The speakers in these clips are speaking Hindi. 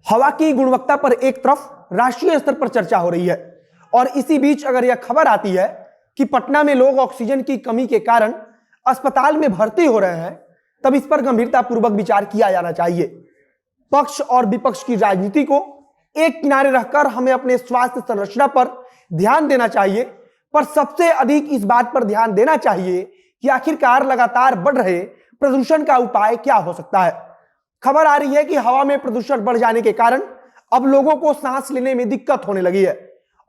हवा की गुणवत्ता पर एक तरफ राष्ट्रीय स्तर पर चर्चा हो रही है और इसी बीच अगर यह खबर आती है कि पटना में लोग ऑक्सीजन की कमी के कारण अस्पताल में भर्ती हो रहे हैं, तब इस पर गंभीरतापूर्वक विचार किया जाना चाहिए। पक्ष और विपक्ष की राजनीति को एक किनारे रखकर हमें अपने स्वास्थ्य संरचना पर ध्यान देना चाहिए, पर सबसे अधिक इस बात पर ध्यान देना चाहिए कि आखिरकार लगातार बढ़ रहे प्रदूषण का उपाय क्या हो सकता है। खबर आ रही है कि हवा में प्रदूषण बढ़ जाने के कारण अब लोगों को सांस लेने में दिक्कत होने लगी है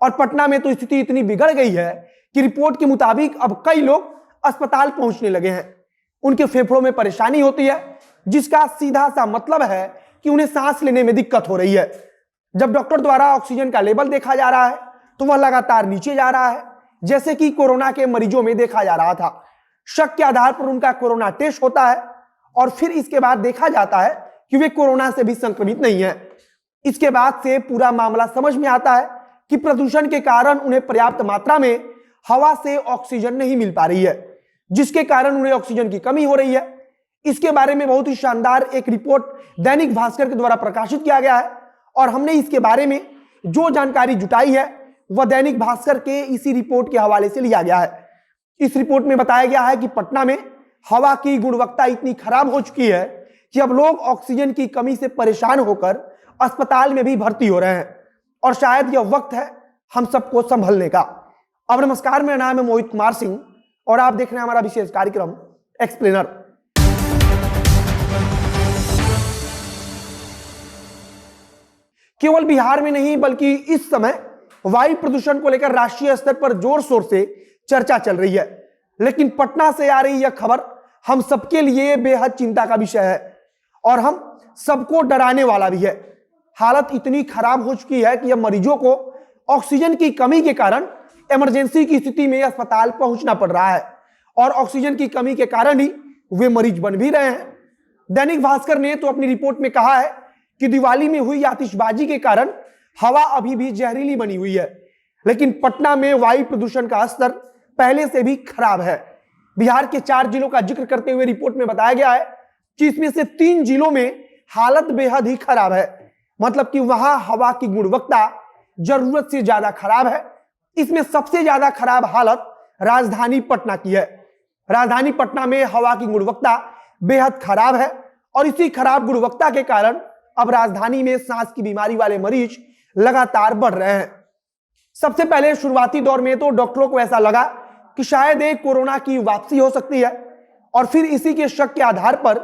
और पटना में तो स्थिति इतनी बिगड़ गई है कि रिपोर्ट के मुताबिक अब कई लोग अस्पताल पहुंचने लगे हैं। उनके फेफड़ों में परेशानी होती है, जिसका सीधा सा मतलब है कि उन्हें सांस लेने में दिक्कत हो रही है। जब डॉक्टर द्वारा ऑक्सीजन का लेवल देखा जा रहा है तो वह लगातार नीचे जा रहा है, जैसे कि कोरोना के मरीजों में देखा जा रहा था। शक के आधार पर उनका कोरोना टेस्ट होता है और फिर इसके बाद देखा जाता है कि वे कोरोना से भी संक्रमित नहीं है। इसके बाद से पूरा मामला समझ में आता है कि प्रदूषण के कारण उन्हें पर्याप्त मात्रा में हवा से ऑक्सीजन नहीं मिल पा रही है, जिसके कारण उन्हें ऑक्सीजन की कमी हो रही है। इसके बारे में बहुत ही शानदार एक रिपोर्ट दैनिक भास्कर के द्वारा प्रकाशित किया गया है और हमने इसके बारे में जो जानकारी जुटाई है वह दैनिक भास्कर के इसी रिपोर्ट के हवाले से लिया गया है। इस रिपोर्ट में बताया गया है कि पटना में हवा की गुणवत्ता इतनी खराब हो चुकी है कि अब लोग ऑक्सीजन की कमी से परेशान होकर अस्पताल में भी भर्ती हो रहे हैं और शायद यह वक्त है हम सबको संभलने का। अब नमस्कार, मेरा नाम है मोहित कुमार सिंह और आप देख रहे हैं हमारा विशेष कार्यक्रम एक्सप्लेनर। केवल बिहार में नहीं बल्कि इस समय वायु प्रदूषण को लेकर राष्ट्रीय स्तर पर जोर शोर से चर्चा चल रही है, लेकिन पटना से आ रही यह खबर हम सबके लिए बेहद चिंता का विषय है और हम सबको डराने वाला भी है। हालत इतनी खराब हो चुकी है कि अब मरीजों को ऑक्सीजन की कमी के कारण इमरजेंसी की स्थिति में अस्पताल पहुंचना पड़ रहा है और ऑक्सीजन की कमी के कारण ही वे मरीज बन भी रहे हैं। दैनिक भास्कर ने तो अपनी रिपोर्ट में कहा है कि दिवाली में हुई आतिशबाजी के कारण हवा अभी भी जहरीली बनी हुई है, लेकिन पटना में वायु प्रदूषण का स्तर पहले से भी खराब है। बिहार के 4 जिलों का जिक्र करते हुए रिपोर्ट में बताया गया है कि इसमें से 3 जिलों में हालत बेहद ही खराब है, मतलब कि वहां हवा की गुणवत्ता जरूरत से ज्यादा खराब है। इसमें सबसे ज्यादा खराब हालत राजधानी पटना की है। राजधानी पटना में हवा की गुणवत्ता बेहद खराब है और इसी खराब गुणवत्ता के कारण अब राजधानी में सांस की बीमारी वाले मरीज लगातार बढ़ रहे हैं। सबसे पहले शुरुआती दौर में तो डॉक्टरों को ऐसा लगा कि शायद एक कोरोना की वापसी हो सकती है और फिर इसी के शक के आधार पर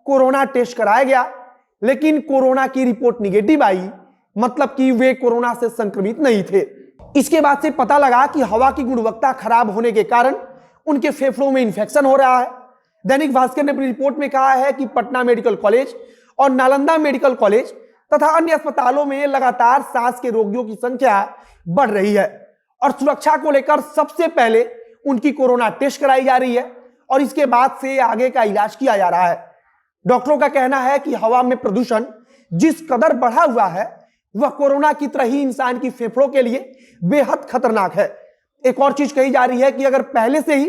कोरोना टेस्ट कराया गया, लेकिन कोरोना की रिपोर्ट निगेटिव आई, मतलब कि वे कोरोना से संक्रमित नहीं थे। इसके बाद से पता लगा कि हवा की गुणवत्ता खराब होने के कारण उनके फेफड़ों में इंफेक्शन हो रहा है। दैनिक भास्कर ने अपनी रिपोर्ट में कहा है कि पटना मेडिकल कॉलेज और नालंदा मेडिकल कॉलेज तथा अन्य अस्पतालों में लगातार सांस के रोगियों की संख्या बढ़ रही है और सुरक्षा को लेकर सबसे पहले उनकी कोरोना टेस्ट कराई जा रही है और इसके बाद से आगे का इलाज किया जा रहा है। डॉक्टरों का कहना है कि हवा में प्रदूषण जिस कदर बढ़ा हुआ है वह कोरोना की तरह ही इंसान की फेफड़ों के लिए बेहद खतरनाक है। एक और चीज कही जा रही है कि अगर पहले से ही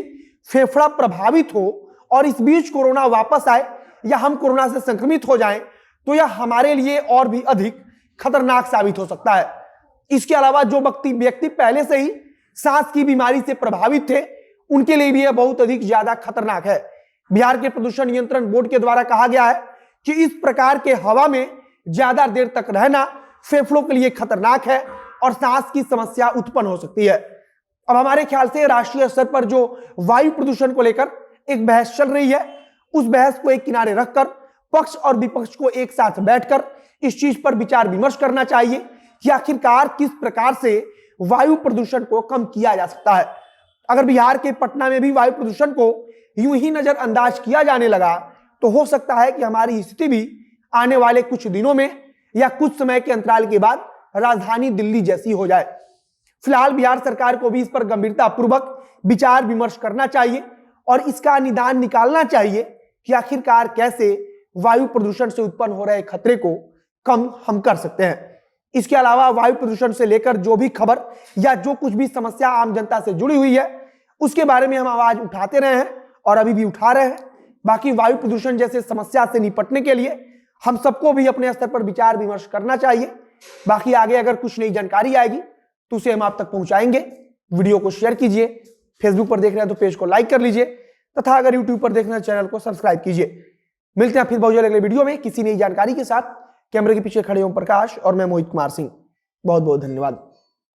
फेफड़ा प्रभावित हो और इस बीच कोरोना वापस आए या हम कोरोना से संक्रमित हो जाएं तो यह हमारे लिए और भी अधिक खतरनाक साबित हो सकता है। इसके अलावा जो व्यक्ति पहले से ही सांस की बीमारी से प्रभावित थे उनके लिए भी यह बहुत अधिक ज्यादा खतरनाक है। बिहार के प्रदूषण नियंत्रण बोर्ड के द्वारा कहा गया है कि इस प्रकार के हवा में ज्यादा देर तक रहना फेफड़ों के लिए खतरनाक है और सांस की समस्या उत्पन्न हो सकती है। अब हमारे ख्याल से राष्ट्रीय स्तर पर जो वायु प्रदूषण को लेकर एक बहस चल रही है, उस बहस को एक किनारे रखकर पक्ष और विपक्ष को एक साथ बैठकर इस चीज पर विचार विमर्श करना चाहिए कि आखिरकार किस प्रकार से वायु प्रदूषण को कम किया जा सकता है। अगर बिहार के पटना में भी वायु प्रदूषण को यूं ही नजरअंदाज किया जाने लगा तो हो सकता है कि हमारी स्थिति भी आने वाले कुछ दिनों में या कुछ समय के अंतराल के बाद राजधानी दिल्ली जैसी हो जाए। फिलहाल बिहार सरकार को भी इस पर गंभीरतापूर्वक विचार विमर्श करना चाहिए और इसका निदान निकालना चाहिए कि आखिरकार कैसे वायु प्रदूषण से उत्पन्न हो रहे खतरे को कम हम कर सकते हैं। इसके अलावा वायु प्रदूषण से लेकर जो भी खबर या जो कुछ भी समस्या आम जनता से जुड़ी हुई है उसके बारे में हम आवाज उठाते रहे हैं और अभी भी उठा रहे हैं। बाकी वायु प्रदूषण जैसे समस्या से निपटने के लिए हम सबको भी अपने स्तर पर विचार विमर्श करना चाहिए। बाकी आगे अगर कुछ नई जानकारी आएगी तो उसे हम आप तक पहुंचाएंगे। वीडियो को शेयर कीजिए, फेसबुक पर देख रहे हैं तो पेज को लाइक कर लीजिए तथा अगर यूट्यूब पर देख रहे हैं चैनल को सब्सक्राइब कीजिए। मिलते हैं फिर बहुत जल्द अगले वीडियो में किसी नई जानकारी के साथ। कैमरे के पीछे खड़े ओम प्रकाश और मैं मोहित कुमार सिंह। बहुत बहुत धन्यवाद।